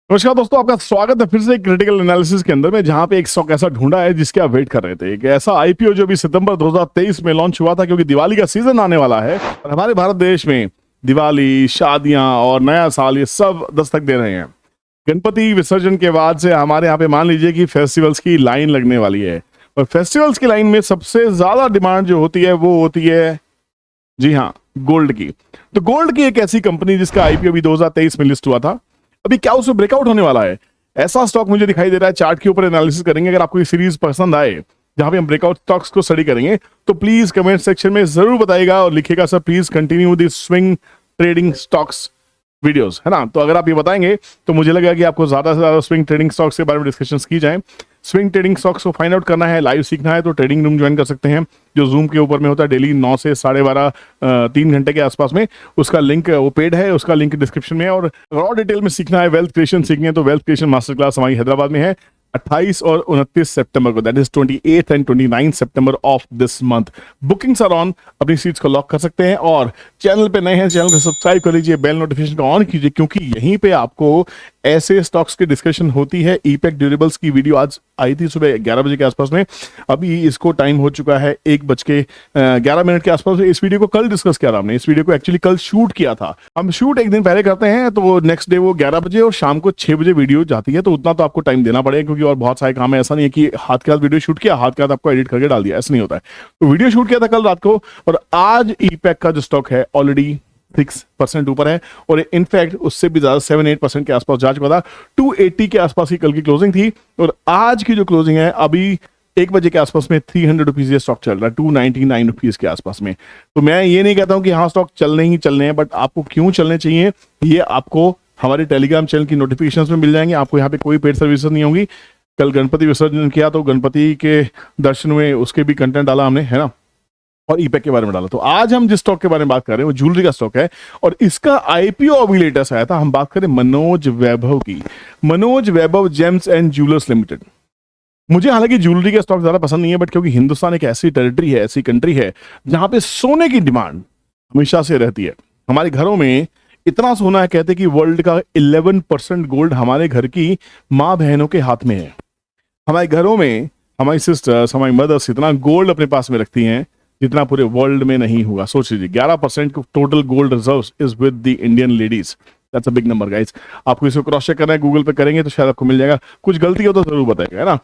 नमस्कार दोस्तों, आपका स्वागत है फिर से एक क्रिटिकल एनालिसिस के अंदर में, जहां पे एक स्टॉक ऐसा ढूंढा है जिसके आप वेट कर रहे थे। एक ऐसा आईपीओ जो भी सितंबर 2023 में लॉन्च हुआ था, क्योंकि दिवाली का सीजन आने वाला है और हमारे भारत देश में दिवाली, शादियां और नया साल ये सब दस्तक दे रहे हैं। गणपति विसर्जन के बाद से हमारे यहाँ पे मान लीजिए कि फेस्टिवल्स की लाइन लगने वाली है, और फेस्टिवल्स की लाइन में सबसे ज्यादा डिमांड जो होती है वो होती है, जी हाँ, गोल्ड की। तो गोल्ड की एक ऐसी कंपनी जिसका आईपीओ भी 2023 में लिस्ट हुआ था, अभी क्या उसमें ब्रेकआउट होने वाला है, ऐसा स्टॉक मुझे दिखाई दे रहा है। चार्ट के ऊपर एनालिसिस करेंगे। अगर आपको ये सीरीज पसंद आए जहां पे हम ब्रेकआउट स्टॉक्स को स्टडी करेंगे, तो प्लीज कमेंट सेक्शन में जरूर बताइएगा और लिखिएगा, sir please continue this swing trading stocks videos, है ना। तो अगर आप ये बताएंगे तो मुझे लगेगा कि आपको ज्यादा से ज्यादा स्विंग ट्रेडिंग स्टॉक्स के बारे में डिस्कशन की जाए। स्विंग ट्रेडिंग स्टॉक्स को फाइंड आउट करना है, लाइव सीखना है, तो ट्रेडिंग रूम ज्वाइन कर सकते हैं, जो जूम के ऊपर में होता है डेली 9 से 12:30 3 घंटे के आसपास में। उसका लिंक वो पेड है, उसका लिंक डिस्क्रिप्शन में है। और रॉ डिटेल में सीखना है, वेल्थ क्रिएशन सीखनी है, तो वेल्थ क्रिएशन मास्टर क्लास हमारी हैदराबाद में है 28 और 29 सितंबर को, दैट इज 28 एंड 29 सितंबर of this month. Bookings are on, अपनी सीट्स को लॉक कर सकते हैं। और चैनल पे नए हैं, चैनल को सब्सक्राइब कर लीजिए, बेल नोटिफिकेशन को ऑन कीजिए, क्योंकि यहीं पे आपको ऐसे स्टॉक्स की डिस्कशन होती है। ईपैक ड्यूरेबल्स की वीडियो आज आई थी सुबह 11 बजे के आसपास में, अभी इसको टाइम हो चुका है 1:11 के आसपास। इस वीडियो को कल डिस्कस किया था हमने, इस वीडियो को एक्चुअली कल शूट किया था। हम शूट एक दिन पहले करते हैं, तो नेक्स्ट डे वो 11 बजे और शाम को 6 बजे वीडियो जाती है, तो उतना तो आपको टाइम देना पड़ेगा, क्योंकि और बहुत सारे काम है। ऐसा नहीं है कि हाथ के हाथ वीडियो शूट किया, हाथ के हाथ आपको एडिट करके डाल दिया, ऐसा नहीं होता है। तो वीडियो शूट किया था कल रात को, और आज ईपैक का जो स्टॉक है ऑलरेडी 6% ऊपर है, और इनफैक्ट उससे भी ज्यादा 7-8% के आसपास जा चुका था। 280 के आसपास की कल की क्लोजिंग थी, और आज की जो क्लोजिंग है अभी 1 बजे के आसपास में 300 रुपीज ये स्टॉक चल रहा है, 299 रुपीज के आसपास में। तो मैं ये नहीं कहता हूं कि हाँ स्टॉक चलने ही चलने हैं, बट आपको क्यों चलने चाहिए ये आपको हमारे टेलीग्राम चैनल की नोटिफिकेशंस में मिल जाएंगे। आपको यहाँ पे कोई पेड सर्विस नहीं होगी। कल गणपति विसर्जन किया, तो गणपति के दर्शन में उसके भी कंटेंट डाला हमने, है ना, और ईपैक के बारे में डाला। तो आज हम जिस स्टॉक के बारे में बात कर रहे हैं वो ज्वेलरी का स्टॉक है, और इसका आईपीओ अभी लेटेस्ट आया था। हम बात करें मनोज वैभव की, मनोज वैभव जेम्स एंड ज्वेलर्स लिमिटेड। मुझे हालांकि ज्वेलरी का स्टॉक ज्यादा पसंद नहीं है, बट क्योंकि हिंदुस्तान एक ऐसी टेरिटरी है, ऐसी कंट्री है जहां पे सोने की डिमांड हमेशा से रहती है। हमारे घरों में इतना सोना है, कहते हैं कि वर्ल्ड का 11% गोल्ड हमारे घर की माँ बहनों के हाथ में है। हमारे घरों में हमारी सिस्टर्स, हमारी मदर्स इतना गोल्ड अपने पास में रखती हैं जितना पूरे वर्ल्ड में नहीं होगा। सोच लीजिए, 11% total gold reserves is with the Indian ladies. That's a big number guys. आपको इसको क्रॉस चेक करना है, गूगल पे करेंगे तो शायद आपको मिल जाएगा। कुछ गलती हो तो जरूर बताएगा, है ना।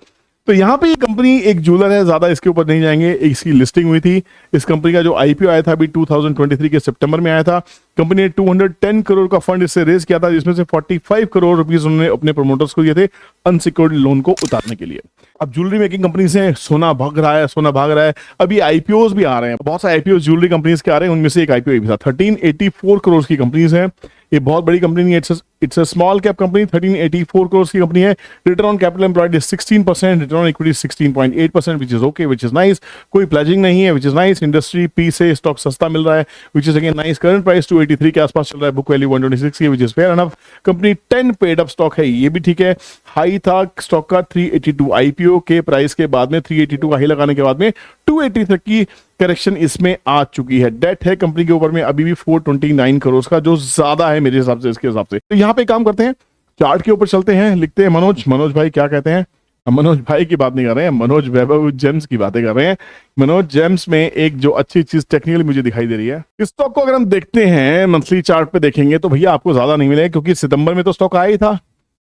तो यहाँ पे ये कंपनी एक ज्वेलर है, ज्यादा इसके ऊपर नहीं जाएंगे। इसकी लिस्टिंग हुई थी, इस कंपनी का जो आईपीओ आया था अभी 2023 के सितंबर में आया था। कंपनी ने 210 करोड़ का फंड इससे रेज किया था, जिसमें से 45 करोड़ रुपीस उन्होंने अपने प्रमोटर्स को दिए थे अनसिक्योर्ड लोन को उतारने के लिए। अब ज्वेलरी मेकिंग कंपनी से सोना भाग रहा है, सोना भाग रहा है। अभी आईपीओ भी आ रहे हैं, बहुत सारे आईपीओ ज्वेलरी कंपनीज के आ रहे हैं, उनमें से एक आईपीओ भी था। 1384 करोड़ की कंपनीज है, ये बहुत बड़ी कंपनी नहीं है, it's a small cap company. 1384 crore की कंपनी है। Return on capital employed is 16%, return on equity 16.8%, which is okay, which is nice. कोई प्लेजिंग नहीं है, which is nice. Industry P से स्टॉक सस्ता मिल रहा है, which is again nice. Current price 283 के आसपास चल रहा है, बुक वैल्यू 126 की, which is fair enough. Company 10 paid up stock है, ये भी ठीक है। हाई था स्टॉक का 382, आईपीओ के प्राइस के बाद में 382 का हाई लगाने के बाद में 280 तक की करेक्शन इसमें आ चुकी है। डेट है कंपनी के ऊपर में अभी भी 429 करोड़ का, जो ज्यादा है मेरे हिसाब से इसके हिसाब से। तो यहाँ पे काम करते हैं, चार्ट के ऊपर चलते हैं, लिखते हैं मनोज भाई क्या कहते हैं। हम मनोज भाई की बात नहीं कर रहे हैं, मनोज वैभव जेम्स की बातें कर रहे हैं। मनोज जेम्स में एक जो अच्छी चीज टेक्निकली मुझे दिखाई दे रही है, इस स्टॉक को अगर हम देखते हैं मंथली चार्ट पे देखेंगे तो भैया आपको ज्यादा नहीं मिलेगा, क्योंकि सितंबर में तो स्टॉक आया ही था।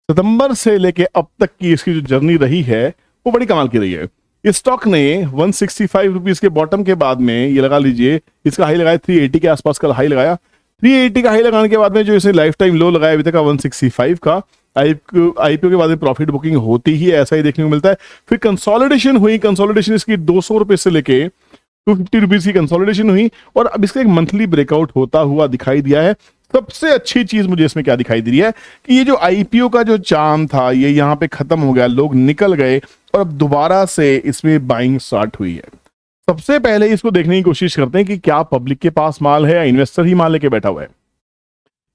सितंबर से लेके अब तक की इसकी जो जर्नी रही है वो बड़ी कमाल की रही है। इस स्टॉक ने 165 रुपीज के बॉटम के बाद में ये लगा लीजिए, इसका हाई लगाया 380 के आसपास का हाई लगाया। 380 का हाई लगाने के बाद में जो इसे लाइफ टाइम लो लगाया अभी तक का 165 का। आईपीओ के बाद में प्रॉफिट बुकिंग होती ही ऐसा ही देखने को मिलता है। फिर कंसोलिडेशन हुई, कंसोलिडेशन इसकी 200 रुपए से लेके 250 रुपीज की कंसोलिडेशन हुई, और अब इसका एक मंथली ब्रेकआउट होता हुआ दिखाई दिया है। सबसे अच्छी चीज मुझे इसमें क्या दिखाई दे रही है कि ये जो आईपीओ का जो चार्म था ये यहाँ पे खत्म हो गया, लोग निकल गए, और अब दोबारा से इसमें बाइंग स्टार्ट हुई है। सबसे पहले इसको देखने की कोशिश करते हैं कि क्या पब्लिक के पास माल है या इन्वेस्टर ही माल लेके बैठा हुआ है।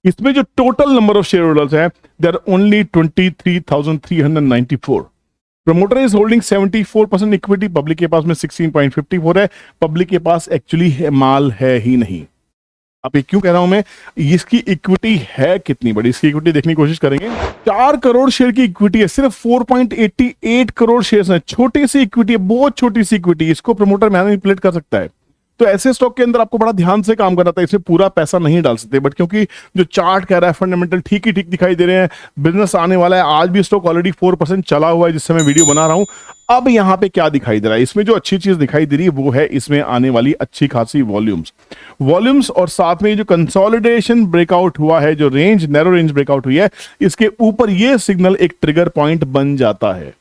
इसमें जो total number of shareholders है, there only 23,394। Promoter is holding 74% equity, public के पास में 16.54 है। पब्लिक के पास एक्चुअली माल है ही नहीं। अब ये क्यों कह रहा हूं मैं, इसकी इक्विटी है कितनी बड़ी, इसकी इक्विटी देखने की कोशिश करेंगे। 4 करोड़ शेयर की इक्विटी है, सिर्फ 4.88 करोड़ शेयर्स हैं, छोटी सी इक्विटी है, बहुत छोटी सी इक्विटी, इसको प्रमोटर मैनिपुलेट कर सकता है। तो ऐसे स्टॉक के अंदर आपको बड़ा ध्यान से काम करना था, इसमें पूरा पैसा नहीं डाल सकते, बट क्योंकि जो चार्ट कह रहा है फंडामेंटल ठीक ही ठीक दिखाई दे रहे हैं, बिजनेस आने वाला है, आज भी स्टॉक ऑलरेडी 4% चला हुआ है जिससे मैं वीडियो बना रहा हूं। अब यहां पे क्या दिखाई दे रहा है, इसमें जो अच्छी चीज दिखाई दे रही है वो है इसमें आने वाली अच्छी खासी वॉल्यूम्स और साथ में जो कंसोलिडेशन ब्रेकआउट हुआ है, जो रेंज नैरो रेंज ब्रेकआउट हुई है, इसके ऊपर ये सिग्नल एक ट्रिगर पॉइंट बन जाता है।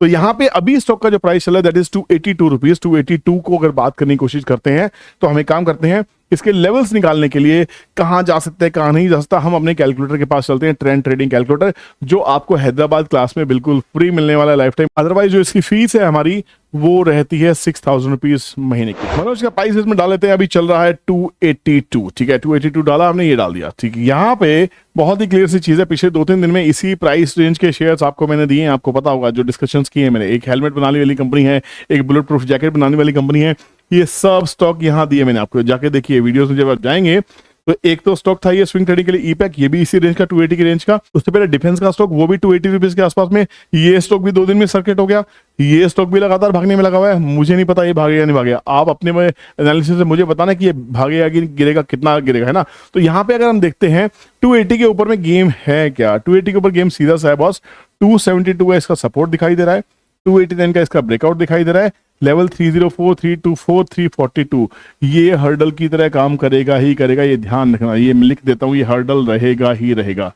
तो यहां पे अभी स्टॉक का जो प्राइस चला है दैट इज 282 रुपीज। 282 को अगर बात करने की कोशिश करते हैं तो हमें काम करते हैं, इसके लेवल्स निकालने के लिए कहां जा सकते हैं कहां नहीं जा सकता, हम अपने कैलकुलेटर के पास चलते हैं, ट्रेंड ट्रेडिंग कैलकुलेटर, जो आपको हैदराबाद क्लास में बिल्कुल फ्री मिलने वाला है लाइफ टाइम। अदरवाइज जो इसकी फीस है हमारी वो रहती है 6000 रुपीज महीने की। मनोज का प्राइस इसमें डाल लेते हैं, अभी चल रहा है 282, ठीक है, 282 डाला हमने, ये डाल दिया, ठीक है। यहाँ पे बहुत ही क्लियर सी चीज है, पिछले 2-3 दिन में इसी प्राइस रेंज के शेयर्स आपको मैंने दिए हैं, आपको पता होगा जो डिस्कशंस किए हैं मैंने। एक हेलमेट बनाने वाली कंपनी है, एक बुलेट प्रूफ जैकेट बनाने वाली कंपनी है, ये सब स्टॉक यहाँ दिए मैंने आपको, जाके देखिए वीडियोस में जब आप जाएंगे तो एक तो स्टॉक था ये स्विंग ट्रेडिंग के लिए ईपैक, ये भी इसी रेंज का 280 की रेंज का। उससे पहले डिफेंस का स्टॉक, वो भी 280 रुपीज के आसपास में, ये स्टॉक भी 2 दिन में सर्किट हो गया, ये स्टॉक भी लगातार भागने में लगा हुआ है। मुझे नहीं पता ये भागेगा या नहीं भागेगा, आप अपने में एनालिसिस से मुझे बताना कि ये भागेगा कि गिरेगा, कितना गिरेगा, है ना। तो यहाँ पे अगर हम देखते हैं 280 के ऊपर में गेम है क्या, 280 के ऊपर गेम सीधा सा है बॉस। 272 का इसका सपोर्ट दिखाई दे रहा है, 289 का इसका ब्रेकआउट दिखाई दे रहा है, लेवल 304, 324, 342 ये हर्डल की तरह काम करेगा ही करेगा, ये ध्यान रखना, ये मैं लिख देता हूं, ये हर्डल रहेगा ही रहेगा।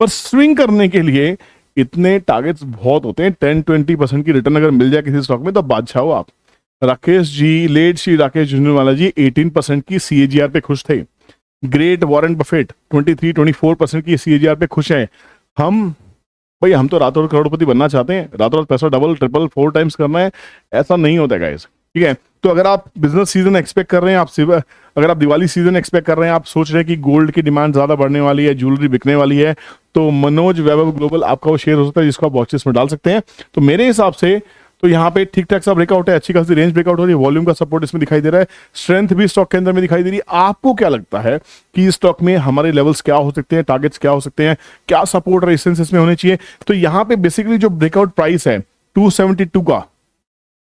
पर स्विंग करने के लिए इतने टारगेट्स बहुत होते हैं, 10-20% की रिटर्न अगर मिल जाए किसी स्टॉक में तो बादशाह हो आप। राकेश जी, लेट श्री राकेश झुंझुनवाला जी 18% की CAGR पे खुश थे। ग्रेट वॉरेन बफेट 23-24% की CAGR पे खुश है। भाई हम तो रातों रात करोड़पति बनना चाहते हैं, रातों रात पैसा डबल ट्रिपल 4 टाइम्स करना है, ऐसा नहीं होता गाइस, ठीक है। तो अगर आप बिजनेस सीजन एक्सपेक्ट कर रहे हैं, अगर आप दिवाली सीजन एक्सपेक्ट कर रहे हैं, आप सोच रहे हैं कि गोल्ड की डिमांड ज्यादा बढ़ने वाली है, ज्वेलरी बिकने वाली है, तो मनोज वैभव ग्लोबल आपका वो शेयर हो सकता है जिसको आप वॉचेस में डाल सकते हैं। तो मेरे हिसाब से तो यहाँ पे ठीक ठाक सा ब्रेकआउट है, अच्छी खासी रेंज ब्रेकआउट हो रही है, वॉल्यूम का सपोर्ट इसमें दिखाई दे रहा है, स्ट्रेंथ भी स्टॉक के अंदर में दिखाई दे रही है। आपको क्या लगता है कि स्टॉक में हमारे लेवल्स क्या हो सकते हैं, टारगेट्स क्या हो सकते हैं, क्या सपोर्ट रेजिस्टेंस इसमें होने चाहिए? तो यहाँ पे बेसिकली जो ब्रेकआउट प्राइस है 272 का,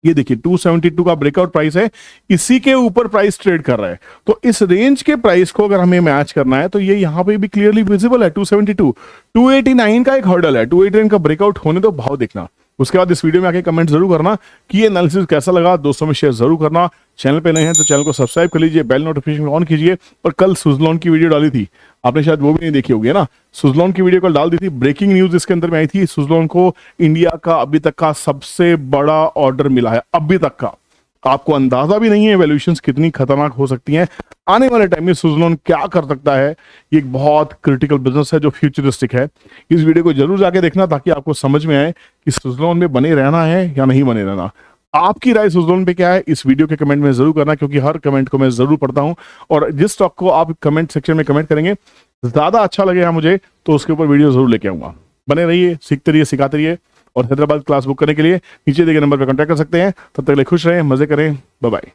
ये देखिए 272 का ब्रेकआउट प्राइस है, इसी के ऊपर प्राइस ट्रेड कर रहा है। तो इस रेंज के प्राइस को अगर हमें मैच करना है तो ये यहां पे भी क्लियरली विजिबल है 272। 289 का एक हर्डल है, 289 का ब्रेकआउट होने तो भाव देखना। उसके बाद इस वीडियो में आके कमेंट जरूर करना कि ये एनालिसिस कैसा लगा, दोस्तों में शेयर जरूर करना। चैनल पे नए हैं तो चैनल को सब्सक्राइब कर लीजिए, बेल नोटिफिकेशन ऑन कीजिए। और कल सुजलॉन की वीडियो डाली थी, आपने शायद वो भी नहीं देखी होगी, है ना। सुजलॉन की वीडियो कल डाल दी थी, ब्रेकिंग न्यूज इसके अंदर में आई थी, सुजलॉन को इंडिया का अभी तक का सबसे बड़ा ऑर्डर मिला है, अभी तक का। आपको अंदाजा भी नहीं है वैल्यूएशंस कितनी खतरनाक हो सकती हैं। आने वाले टाइम में सुजलॉन क्या कर सकता है, ये एक बहुत क्रिटिकल बिजनेस है जो फ्यूचरिस्टिक है। इस वीडियो को जरूर जाके देखना ताकि आपको समझ में आए कि सुजलॉन में बने रहना है या नहीं बने रहना। आपकी राय सुजलॉन पे क्या है, इस वीडियो के कमेंट में जरूर करना, क्योंकि हर कमेंट को मैं जरूर पढ़ता हूं। और जिस स्टॉक को आप कमेंट सेक्शन में कमेंट करेंगे ज्यादा अच्छा लगेगा मुझे, तो उसके ऊपर वीडियो जरूर लेके आऊंगा। बने रहिए, सीखते रहिए, सिखाते रहिए। और हैदराबाद क्लास बुक करने के लिए नीचे दिए गए नंबर पर कॉन्टैक्ट कर सकते हैं। तब तक के लिए खुश रहें, मजे करें, बाय बाय।